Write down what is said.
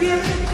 Yeah.